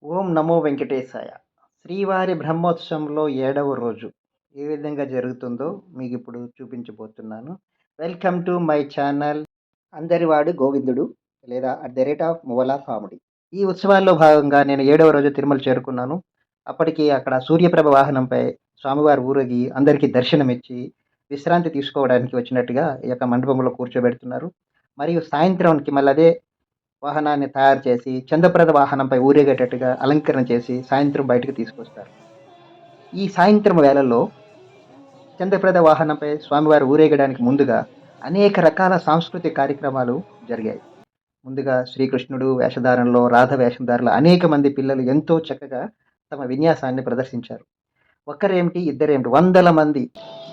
ఓం నమో వెంకటేశాయ. శ్రీవారి బ్రహ్మోత్సవంలో ఏడవ రోజు ఏ విధంగా జరుగుతుందో మీకిప్పుడు చూపించబోతున్నాను. వెల్కమ్ టు మై ఛానల్ అందరివాడు గోవిందుడు లేదా @మువ్వల కామెడీ. ఈ ఉత్సవాల్లో భాగంగా నేను ఏడవ రోజు తిరుమల చేరుకున్నాను. అప్పటికి అక్కడ సూర్యప్రభ వాహనంపై స్వామివారు ఊరేగి అందరికీ దర్శనమిచ్చి విశ్రాంతి తీసుకోవడానికి వచ్చినట్టుగా ఈ యొక్క మండపంలో కూర్చోబెడుతున్నారు. మరియు సాయంత్రానికి మళ్ళీ అదే వాహనాన్ని తయారు చేసి చంద్రప్రద వాహనంపై ఊరేగేటట్టుగా అలంకరణ చేసి సాయంత్రం బయటకు తీసుకొస్తారు. ఈ సాయంత్రం వేళల్లో చంద్రప్రద వాహనంపై స్వామివారు ఊరేగడానికి ముందుగా అనేక రకాల సాంస్కృతిక కార్యక్రమాలు జరిగాయి. ముందుగా శ్రీకృష్ణుడు వేషధారణలో రాధ వేషధారులు అనేక మంది పిల్లలు ఎంతో చక్కగా తమ విన్యాసాన్ని ప్రదర్శించారు. ఒక్కరేమిటి ఇద్దరేమిటి వందల మంది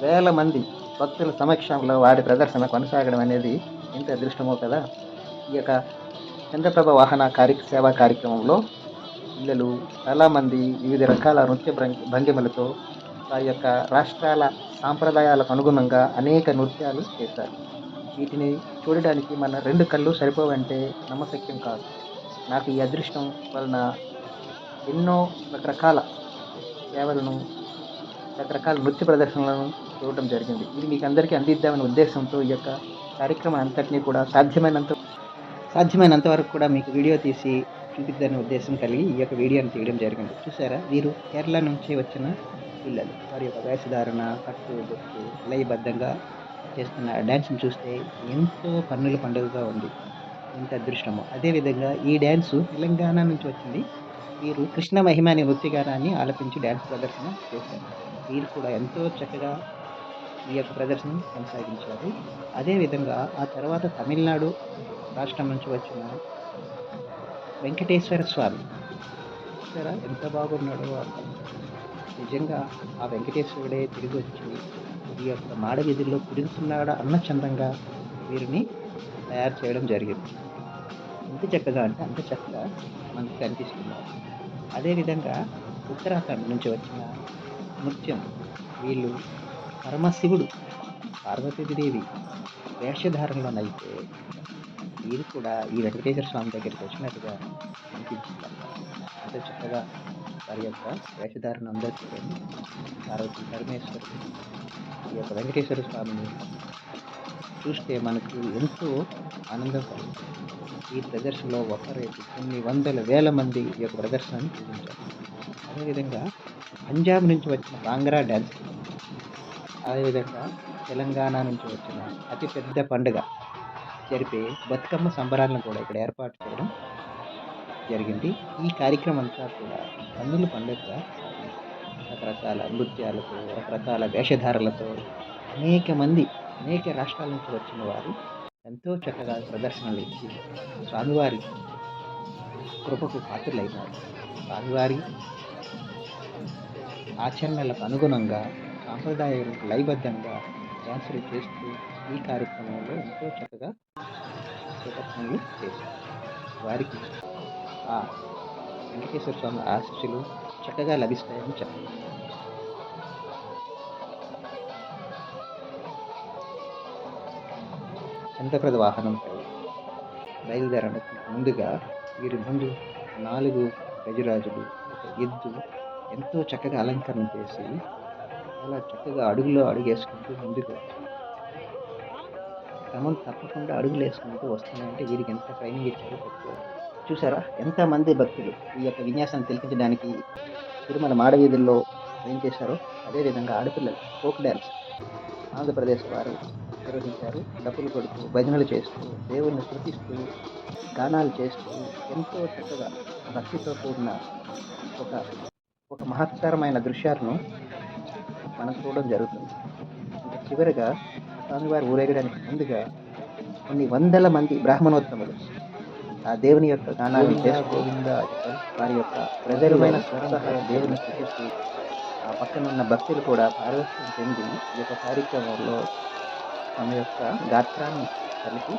వేల మంది భక్తుల సమక్షంలో వారి ప్రదర్శన కొనసాగడం అనేది ఎంత అదృష్టమో కదా. ఈ యొక్క చంద్రప్రభ వాహన సేవా కార్యక్రమంలో పిల్లలు చాలామంది వివిధ రకాల నృత్య భంగిమలతో వారి యొక్క రాష్ట్రాల సాంప్రదాయాలకు అనుగుణంగా అనేక నృత్యాలు చేశారు. వీటిని చూడడానికి మన 2 కళ్ళు సరిపోవంటే నమ్మశక్యం కాదు. నాకు ఈ అదృష్టం వలన ఎన్నో రకరకాల సేవలను రకరకాల నృత్య ప్రదర్శనలను చూడటం జరిగింది. ఇది మీకు అందరికీ అందిద్దామనే ఉద్దేశంతో ఈ యొక్క కార్యక్రమం అంతటినీ కూడా సాధ్యమైనంత వరకు కూడా మీకు వీడియో తీసి చూపిద్దానే ఉద్దేశం కలిగి ఈ యొక్క వీడియోని తీయడం జరిగింది. చూసారా, వీరు కేరళ నుంచి వచ్చిన పిల్లలు. వారి యొక్క వేషధారణ, కట్టు బొట్టు లయబద్ధంగా చేస్తున్న డ్యాన్స్ని చూస్తే ఎంతో కన్నుల పండుగగా ఉంది. ఎంత అదృష్టమో. అదేవిధంగా ఈ డ్యాన్సు తెలంగాణ నుంచి వచ్చింది. వీరు కృష్ణ మహిమ అనే నృత్యగానాన్ని ఆలపించి డ్యాన్స్ ప్రదర్శన చేశారు. వీరు కూడా ఎంతో చక్కగా ఈ యొక్క ప్రదర్శన కొనసాగించారు. అదేవిధంగా ఆ తర్వాత తమిళనాడు రాష్ట్రం నుంచి వచ్చిన వెంకటేశ్వర స్వామి, చూసారా ఎంత బాగున్నాడో. నిజంగా ఆ వెంకటేశ్వరుడే తిరిగి వచ్చి ఈ యొక్క మాడవీధుల్లో తిరుగుతున్నాడా అన్న చందంగా వీరిని తయారు చేయడం జరిగింది. ఎంత చక్కగా అంటే అంత చక్కగా మనకు కనిపిస్తున్నారు. అదేవిధంగా ఉత్తరాఖండ్ నుంచి వచ్చిన నృత్యం, వీళ్ళు పరమశివుడు పార్వతీదేవి వేషధారణలోనైతే వీరు కూడా ఈ వెంకటేశ్వర స్వామి దగ్గరికి వచ్చినట్టుగా అనిపించింది. అంత చక్కగా వారి యొక్క వేషధారణ అందరికీ పార్వతీ పరమేశ్వరుడు ఈ యొక్క వెంకటేశ్వర స్వామిని చూస్తే మనకు ఎంతో ఆనందం కలుగుతుంది. ఈ ప్రదర్శనలో ఒకరేపు కొన్ని వందల వేల మంది ఈ యొక్క ప్రదర్శనను చూపించారు. అదేవిధంగా పంజాబ్ నుంచి వచ్చిన భాంగ్రా డ్యాన్స్, అదేవిధంగా తెలంగాణ నుంచి వచ్చిన అతిపెద్ద పండుగ జరిపే బతుకమ్మ సంబరాలను కూడా ఇక్కడ ఏర్పాటు చేయడం జరిగింది. ఈ కార్యక్రమం అంతా కూడా కన్నుల పండుగగా రకరకాల నృత్యాలతో, రకరకాల వేషధారలతో అనేక రాష్ట్రాల నుంచి వచ్చిన వారు ఎంతో చక్కగా ప్రదర్శనలు ఇచ్చి స్వామివారి కృపకు పాత్రులైనారు. స్వామివారి ఆచరణలకు అనుగుణంగా సాంప్రదాయాలకు లయబద్ధంగా డ్యాన్సులు చేస్తూ ఈ కార్యక్రమంలో ఎంతో చక్కగా ప్రదర్శనలు చేశారు. వారికి ఆ వెంకటేశ్వర స్వామి ఆశీస్సులు చక్కగా లభిస్తాయని చెప్పారు. చంద్రప్రద వాహనంపై బయలుదేరడానికి ముందుగా వీరి ముందు 4 గజరాజులు, ఒక ఎద్దు ఎంతో చక్కగా అలంకరణ చేసి చాలా చక్కగా అడుగులో అడుగేసుకుంటూ ముందుకు వచ్చారు. క్రమం తప్పకుండా అడుగులు వేసుకుంటూ వస్తున్నాయంటే వీరికి ఎంత ట్రైనింగ్ ఇచ్చారో చెప్పుకోవాలి. చూసారా ఎంతమంది భక్తులు ఈ యొక్క విన్యాసాన్ని తిలకించడానికి తిరుమల మాడవీధుల్లో ఏం చేశారో. అదేవిధంగా ఆడపిల్లలు ఫోక్ డ్యాన్స్ ఆంధ్రప్రదేశ్ వారు నిర్వహించారు. డప్పులు కొడుతూ, భజనలు చేస్తూ, దేవుణ్ణి స్తుతిస్తూ, గానాలు చేస్తూ ఎంతో చక్కగా భక్తితో కూడిన ఒక మహత్తరమైన దృశ్యాలను మనం చూడడం జరుగుతుంది. ఇంకా చివరిగా స్వామివారు ఊరేగడానికి ముందుగా కొన్ని వందల మంది బ్రాహ్మణోత్తములు ఆ దేవుని యొక్క గానాన్ని చేస్తూ వారి యొక్క ప్రజలమైన స్వతహా దేవుని స్థుతిస్తూ ఆ పక్కన ఉన్న భక్తులు కూడా పారవశ్యం చెంది ఈ యొక్క కార్యక్రమంలో తమ యొక్క గాత్రాన్ని కలిపి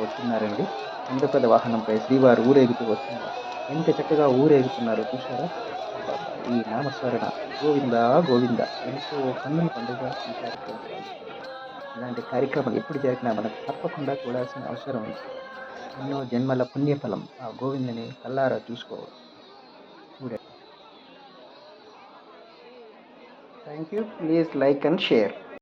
వస్తున్నారండి. చంద్రప్రద వాహనంపై శ్రీవారు ఊరేగుతూ వస్తున్నారు. ఎంత చక్కగా ఊరేగుతున్నారో చూసారా. ఈ నామస్మరణ గోవింద గోవింద ఎంతో కన్నుల పండుగ ఈ కార్యక్రమం. ఇలాంటి కార్యక్రమాలు ఎప్పుడు జరిగినా మనకు తప్పకుండా చూడాల్సిన అవసరం ఉంది. ఎన్నో జన్మల పుణ్యఫలం ఆ గోవిందని కల్లారా చూసుకోవాలి. Thank you. Please like and share.